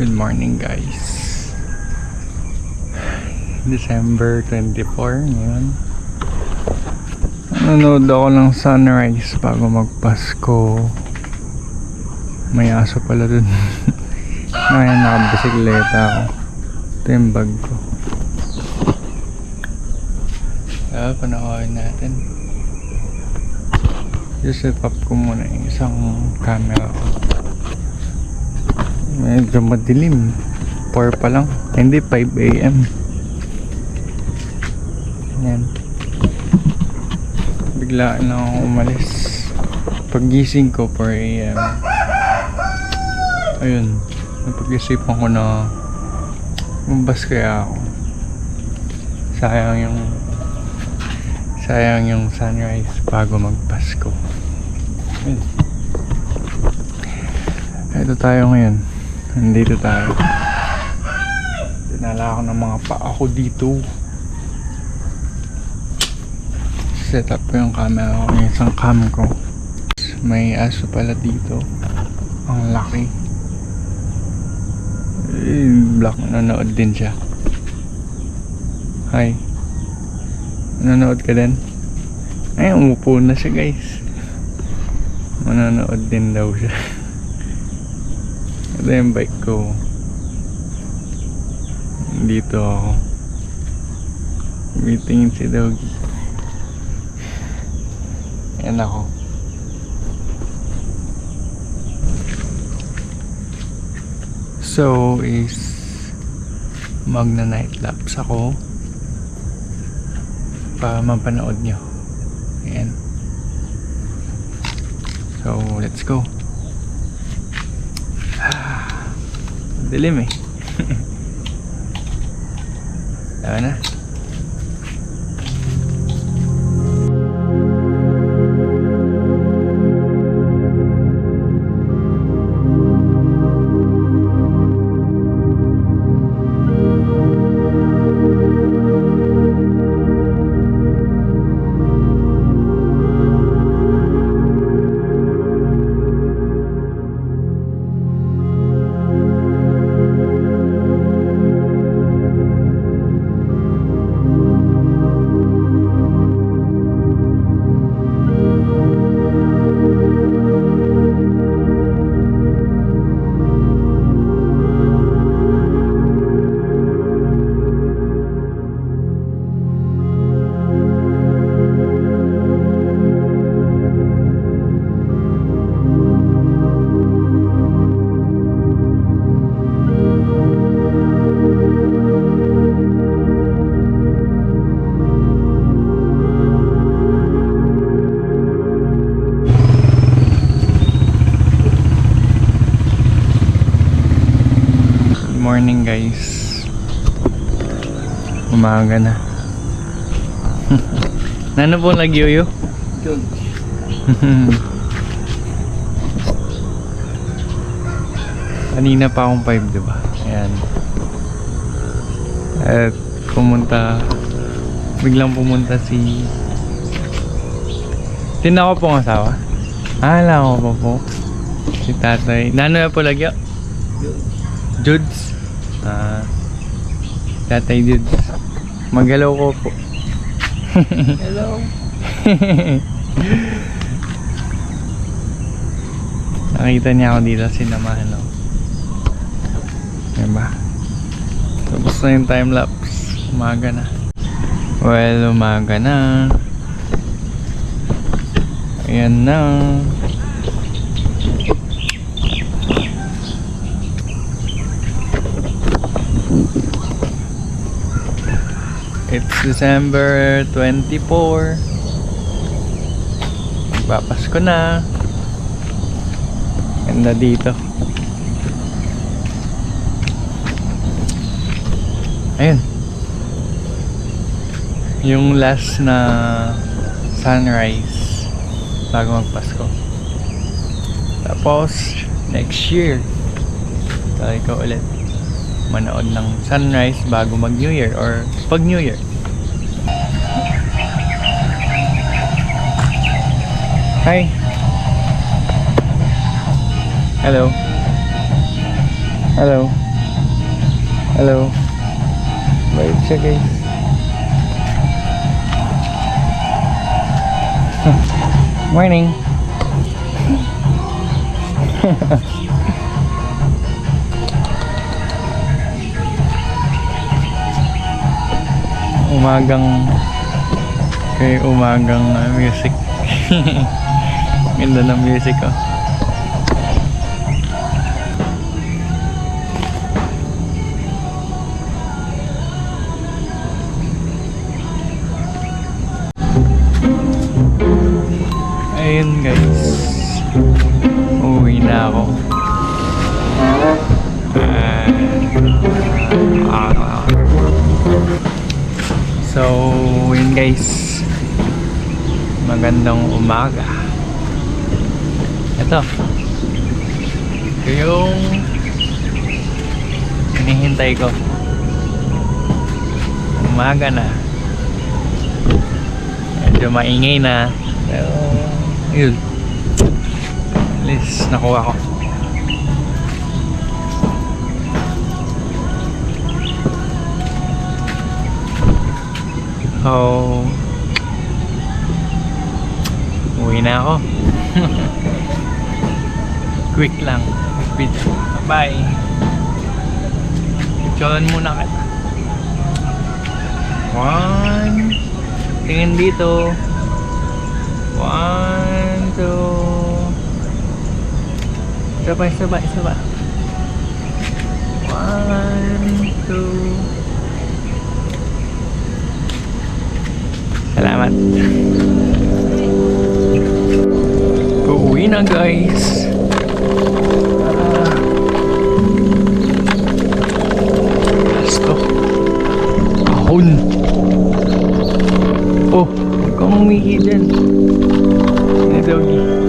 Good morning guys. December 24 ngayon. Nanonood ako ng sunrise bago magpasko. May aso pala dun. Ngayon nakabisikleta ako. Ito yung bag ko. Panoorin natin. Just set up ko muna yung isang camera ko. Medyo madilim. 4 pa lang. Hindi, 5 AM. Yan. Biglaan lang ako umalis. Paggising ko 4 AM. Ayun. Napag-isipan ko na mabas kaya ako. Sayang yung sunrise bago magpasko. Ayun. Ito tayo ngayon. Nandito tayo. Dinala ako ng mga paa ko dito. Set up ko yung camera ko, yung isang cam ko. May aso pala dito. Ang laki. Black, nanonood din siya. Hi. Nanonood ka din? Ay, umupo na siya guys. Manonood din daw siya. Ito yung bike ko. Dito ako. Meeting si Doggy. Ayan ako. So is magna night lapse ako para mapanood nyo. Ayan. So let's go. Dilim eh. Tama na. Morning guys. Umaga na. Nano po nagyoyo? Kanina pa akong 5, diba? Ayan. At biglang pumunta si Tina ko pong asawa. Alam ko pa po. Si tatay. Nano na po lagyo? Judes. Tatay Judes. Mag-hello ko po. Hello. Nakita niya ako dito, sinamahan ako. Diba? Tapos na yung time lapse. Umaga na. Well, umaga na. Ayan na. It's December 24. Magpapasko na. Ganda dito. Ayun. Yung last na sunrise bago magpasko. Tapos next year tayo ka ulit manood ng sunrise bago mag New Year or pag New Year. Hi. Hello. Hello. Hello. Bait siya guys. Morning. umagang music. Ganda ng music oh. Ayun guys, uwi na ako. So yun guys, magandang umaga. Ito yung hinihintay ko. Umaga na, medyo maingay na, pero yun, at least nakuha ko. So uwi na ako. Quick lang, quick video. Bye. Picturean muna kita. One, tingin dito. 1, 2. Sabay. 1, 2. Salamat. Uuwi na guys. Gusto. Ahon. Oh, huwag kang umihi dyan. Doggy.